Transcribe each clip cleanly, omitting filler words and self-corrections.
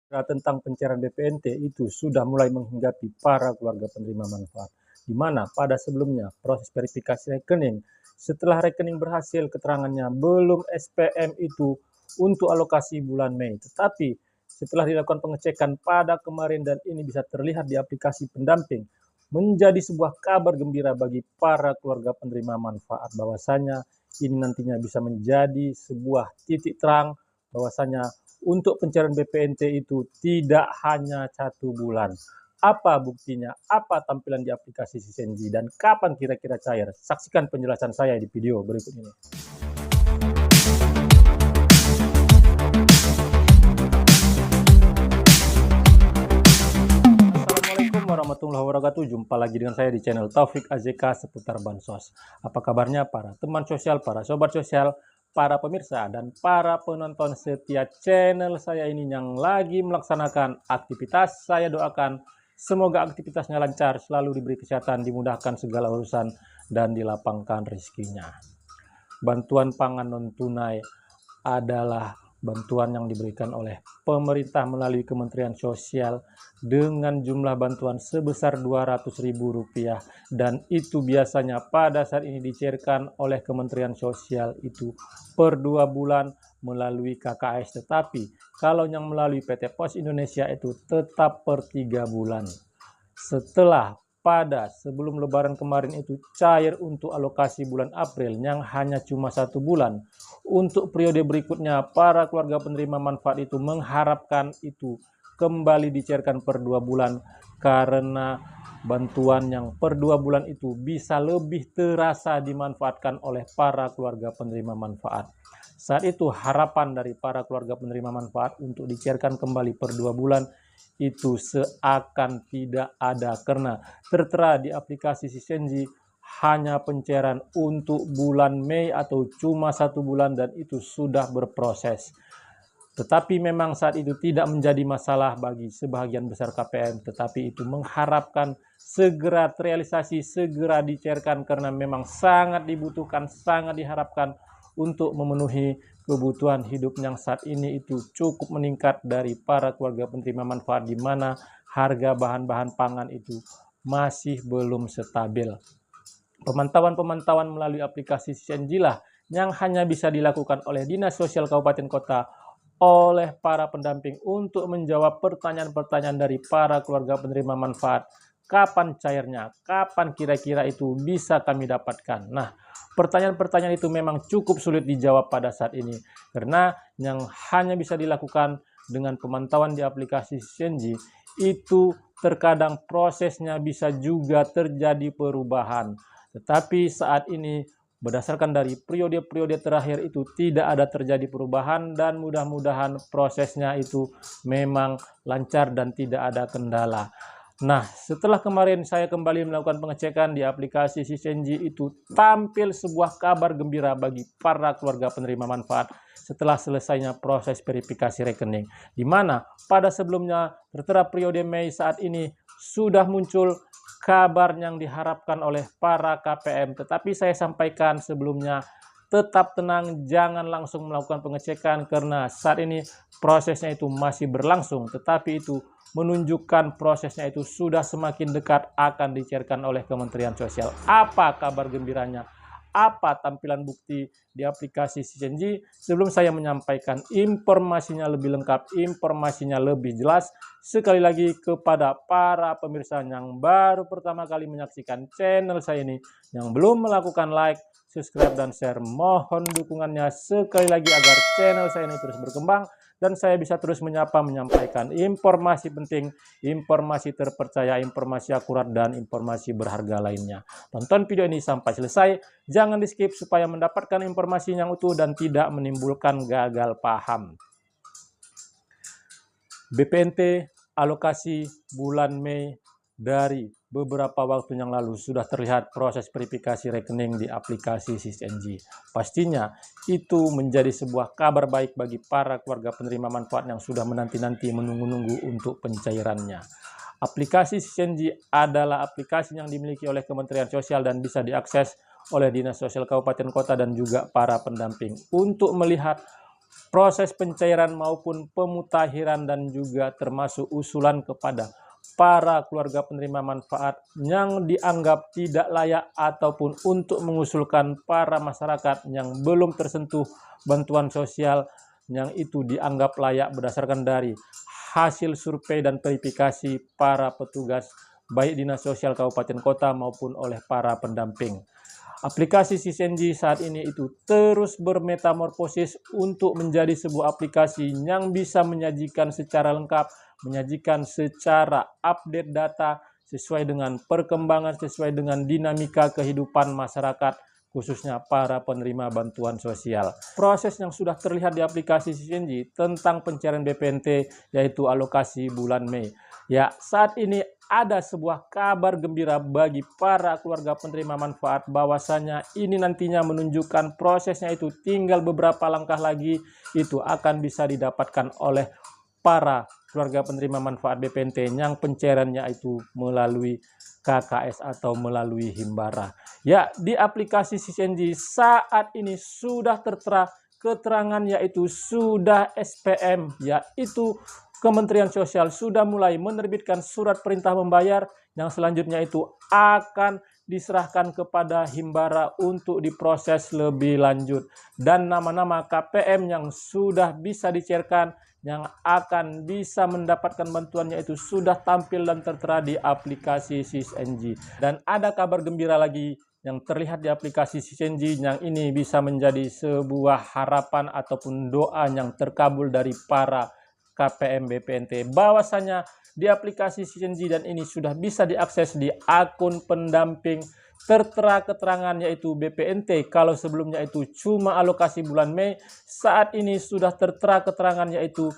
tentang pencairan BPNT itu sudah mulai menghinggapi para keluarga penerima manfaat, di mana pada sebelumnya proses verifikasi rekening setelah rekening berhasil keterangannya belum SPM itu untuk alokasi bulan Mei, tetapi setelah dilakukan pengecekan pada kemarin dan ini bisa terlihat di aplikasi pendamping, menjadi sebuah kabar gembira bagi para keluarga penerima manfaat bahwasanya ini nantinya bisa menjadi sebuah titik terang bahwasanya untuk pencairan BPNT itu tidak hanya 1 bulan. Apa buktinya? Apa tampilan di aplikasi Sisenji? Dan kapan kira-kira cair? Saksikan penjelasan saya di video berikut ini. Assalamualaikum warahmatullahi wabarakatuh. Jumpa lagi dengan saya di channel Taufik AZK seputar Bansos. Apa kabarnya para teman sosial, para sobat sosial, para pemirsa dan para penonton setia channel saya ini yang lagi melaksanakan aktivitas. Saya doakan semoga aktivitasnya lancar, selalu diberi kesehatan, dimudahkan segala urusan dan dilapangkan rezekinya. Bantuan pangan non tunai adalah bantuan yang diberikan oleh pemerintah melalui Kementerian Sosial dengan jumlah bantuan sebesar Rp200.000 dan itu biasanya pada saat ini dicairkan oleh Kementerian Sosial itu per 2 bulan melalui KKS, tetapi kalau yang melalui PT Pos Indonesia itu tetap per 3 bulan. Setelah pada sebelum Lebaran kemarin itu cair untuk alokasi bulan April yang hanya cuma 1 bulan. Untuk periode berikutnya para keluarga penerima manfaat itu mengharapkan itu kembali dicairkan per 2 bulan karena bantuan yang per 2 bulan itu bisa lebih terasa dimanfaatkan oleh para keluarga penerima manfaat. Saat itu harapan dari para keluarga penerima manfaat untuk dicairkan kembali per 2 bulan itu seakan tidak ada karena tertera di aplikasi Sisenji hanya pencairan untuk bulan Mei atau cuma 1 bulan dan itu sudah berproses. Tetapi memang saat itu tidak menjadi masalah bagi sebagian besar KPM, tetapi itu mengharapkan segera terrealisasi, segera dicairkan karena memang sangat dibutuhkan, sangat diharapkan untuk memenuhi kebutuhan hidup yang saat ini itu cukup meningkat dari para keluarga penerima manfaat di mana harga bahan-bahan pangan itu masih belum stabil. Pemantauan-pemantauan melalui aplikasi Sisenji lah yang hanya bisa dilakukan oleh Dinas Sosial Kabupaten Kota oleh para pendamping untuk menjawab pertanyaan-pertanyaan dari para keluarga penerima manfaat. Kapan cairnya? Kapan kira-kira itu bisa kami dapatkan? Nah, pertanyaan-pertanyaan itu memang cukup sulit dijawab pada saat ini karena yang hanya bisa dilakukan dengan pemantauan di aplikasi Sisenji itu terkadang prosesnya bisa juga terjadi perubahan. Tetapi saat ini berdasarkan dari periode-periode terakhir itu tidak ada terjadi perubahan dan mudah-mudahan prosesnya itu memang lancar dan tidak ada kendala. Nah, setelah kemarin saya kembali melakukan pengecekan di aplikasi Sisenji itu tampil sebuah kabar gembira bagi para keluarga penerima manfaat setelah selesainya proses verifikasi rekening. Di mana pada sebelumnya tertera periode Mei saat ini sudah muncul kabar yang diharapkan oleh para KPM. Tetapi saya sampaikan sebelumnya tetap tenang, jangan langsung melakukan pengecekan karena saat ini prosesnya itu masih berlangsung, tetapi itu menunjukkan prosesnya itu sudah semakin dekat akan dicairkan oleh Kementerian Sosial. Apa kabar gembiranya? Apa tampilan bukti di aplikasi Sisenji? Sebelum saya menyampaikan informasinya lebih lengkap, informasinya lebih jelas, sekali lagi kepada para pemirsa yang baru pertama kali menyaksikan channel saya ini, yang belum melakukan like, subscribe, dan share, mohon dukungannya sekali lagi agar channel saya ini terus berkembang dan saya bisa terus menyampaikan informasi penting, informasi terpercaya, informasi akurat, dan informasi berharga lainnya. Tonton video ini sampai selesai, jangan di skip supaya mendapatkan informasi yang utuh dan tidak menimbulkan gagal paham. BPNT alokasi bulan Mei dari beberapa waktu yang lalu sudah terlihat proses verifikasi rekening di aplikasi Sisenji. Pastinya itu menjadi sebuah kabar baik bagi para keluarga penerima manfaat yang sudah menanti-nanti menunggu-nunggu untuk pencairannya. Aplikasi Sisenji adalah aplikasi yang dimiliki oleh Kementerian Sosial dan bisa diakses oleh Dinas Sosial Kabupaten Kota dan juga para pendamping untuk melihat proses pencairan maupun pemutakhiran, dan juga termasuk usulan kepada para keluarga penerima manfaat yang dianggap tidak layak ataupun untuk mengusulkan para masyarakat yang belum tersentuh bantuan sosial yang itu dianggap layak berdasarkan dari hasil survei dan verifikasi para petugas baik Dinas Sosial Kabupaten Kota maupun oleh para pendamping. Aplikasi Sisnj saat ini itu terus bermetamorfosis untuk menjadi sebuah aplikasi yang bisa menyajikan secara lengkap, menyajikan secara update data sesuai dengan perkembangan, sesuai dengan dinamika kehidupan masyarakat, khususnya para penerima bantuan sosial. Proses yang sudah terlihat di aplikasi Sisnj tentang pencairan BPNT yaitu alokasi bulan Mei. Ya, saat ini ada sebuah kabar gembira bagi para keluarga penerima manfaat bahwasanya ini nantinya menunjukkan prosesnya itu tinggal beberapa langkah lagi itu akan bisa didapatkan oleh para keluarga penerima manfaat BPNT yang pencairannya itu melalui KKS atau melalui Himbara. Ya, di aplikasi Sisnj saat ini sudah tertera keterangan yaitu sudah SPM, yaitu Kementerian Sosial sudah mulai menerbitkan surat perintah membayar yang selanjutnya itu akan diserahkan kepada Himbara untuk diproses lebih lanjut. Dan nama-nama KPM yang sudah bisa dicairkan yang akan bisa mendapatkan bantuannya itu sudah tampil dan tertera di aplikasi Sisnj. Dan ada kabar gembira lagi yang terlihat di aplikasi Sisnj yang ini bisa menjadi sebuah harapan ataupun doa yang terkabul dari para KPM BPNT, bahwasanya di aplikasi Sisnj dan ini sudah bisa diakses di akun pendamping, tertera keterangan yaitu BPNT. Kalau sebelumnya itu cuma alokasi bulan Mei, saat ini sudah tertera keterangan yaitu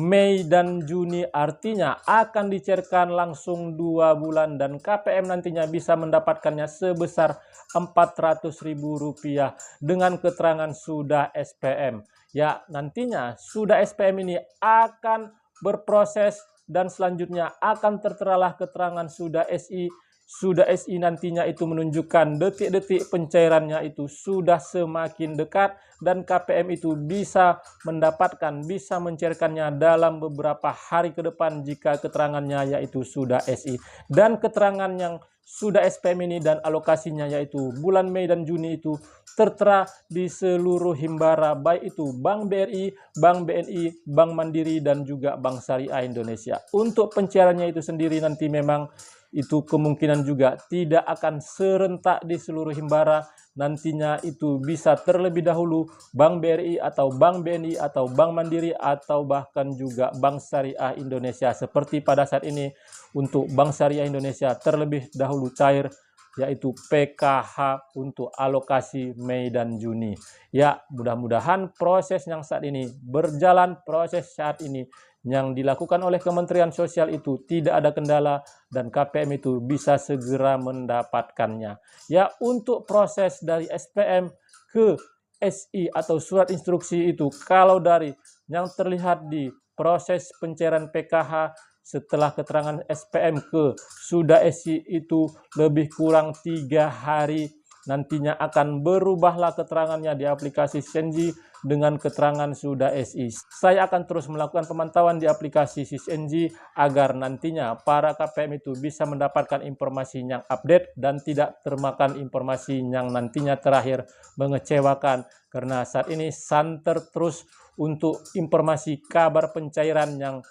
Mei dan Juni, artinya akan dicairkan langsung 2 bulan dan KPM nantinya bisa mendapatkannya sebesar Rp400.000 dengan keterangan sudah SPM. Ya, nantinya sudah SPM ini akan berproses dan selanjutnya akan terteralah keterangan sudah SI. Sudah SI nantinya itu menunjukkan detik-detik pencairannya itu sudah semakin dekat dan KPM itu bisa mendapatkan, bisa mencairkannya dalam beberapa hari ke depan jika keterangannya yaitu sudah SI. Dan keterangan yang sudah SPM ini dan alokasinya yaitu bulan Mei dan Juni itu tertera di seluruh Himbara, baik itu Bank BRI, Bank BNI, Bank Mandiri, dan juga Bank Syariah Indonesia. Untuk pencairannya itu sendiri nanti memang itu kemungkinan juga tidak akan serentak di seluruh Himbara. Nantinya itu bisa terlebih dahulu Bank BRI atau Bank BNI atau Bank Mandiri atau bahkan juga Bank Syariah Indonesia. Seperti pada saat ini untuk Bank Syariah Indonesia terlebih dahulu cair yaitu PKH untuk alokasi Mei dan Juni. Ya, mudah-mudahan proses yang saat ini berjalan, proses saat ini yang dilakukan oleh Kementerian Sosial itu tidak ada kendala dan KPM itu bisa segera mendapatkannya. Ya, untuk proses dari SPM ke SI atau surat instruksi itu, kalau dari yang terlihat di proses pencairan PKH setelah keterangan SPM ke sudah SI itu lebih kurang 3 hari, nantinya akan berubahlah keterangannya di aplikasi Sisnj dengan keterangan sudah SI. Saya akan terus melakukan pemantauan di aplikasi Sisnj agar nantinya para KPM itu bisa mendapatkan informasi yang update dan tidak termakan informasi yang nantinya terakhir mengecewakan, karena saat ini santer terus untuk informasi kabar pencairan yang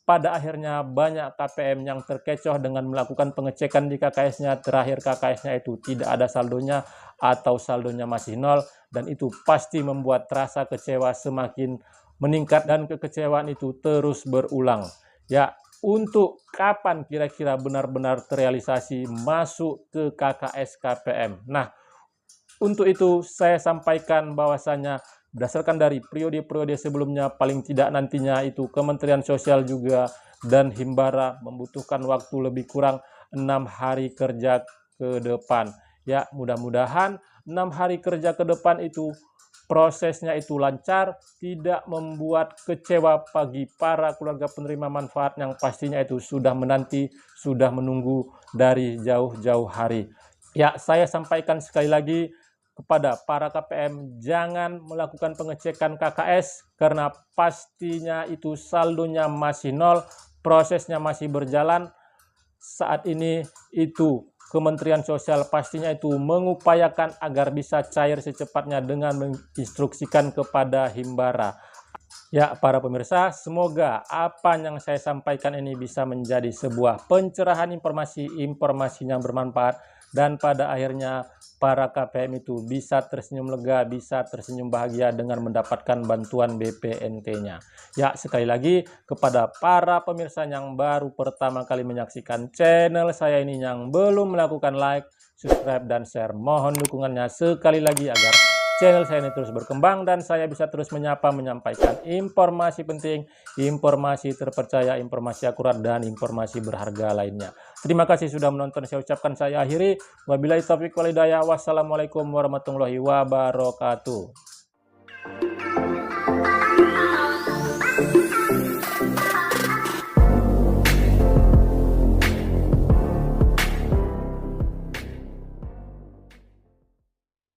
pada akhirnya banyak KPM yang terkecoh dengan melakukan pengecekan di KKS-nya, terakhir KKS-nya itu tidak ada saldonya atau saldonya masih nol, dan itu pasti membuat rasa kecewa semakin meningkat dan kekecewaan itu terus berulang. Ya, untuk kapan kira-kira benar-benar terrealisasi masuk ke KKS KPM? Nah, untuk itu saya sampaikan bahwasanya berdasarkan dari periode-periode sebelumnya, paling tidak nantinya itu Kementerian Sosial juga dan Himbara membutuhkan waktu lebih kurang 6 hari kerja ke depan. Ya, mudah-mudahan 6 hari kerja ke depan itu prosesnya itu lancar, tidak membuat kecewa bagi para keluarga penerima manfaat yang pastinya itu sudah menanti, sudah menunggu dari jauh-jauh hari. Ya, saya sampaikan sekali lagi, kepada para KPM jangan melakukan pengecekan KKS karena pastinya itu saldonya masih nol, prosesnya masih berjalan. Saat ini itu Kementerian Sosial pastinya itu mengupayakan agar bisa cair secepatnya dengan menginstruksikan kepada Himbara. Ya, para pemirsa, semoga apa yang saya sampaikan ini bisa menjadi sebuah pencerahan informasi yang bermanfaat, dan pada akhirnya para KPM itu bisa tersenyum lega, bisa tersenyum bahagia dengan mendapatkan bantuan BPNT-nya. Ya, sekali lagi kepada para pemirsa yang baru pertama kali menyaksikan channel saya ini, yang belum melakukan like, subscribe, dan share, mohon dukungannya sekali lagi agar channel saya ini terus berkembang dan saya bisa terus menyampaikan informasi penting, informasi terpercaya, informasi akurat, dan informasi berharga lainnya. Terima kasih sudah menonton. Saya ucapkan saya akhiri. Wabillahi taufiq wal hidayah. Wassalamualaikum warahmatullahi wabarakatuh.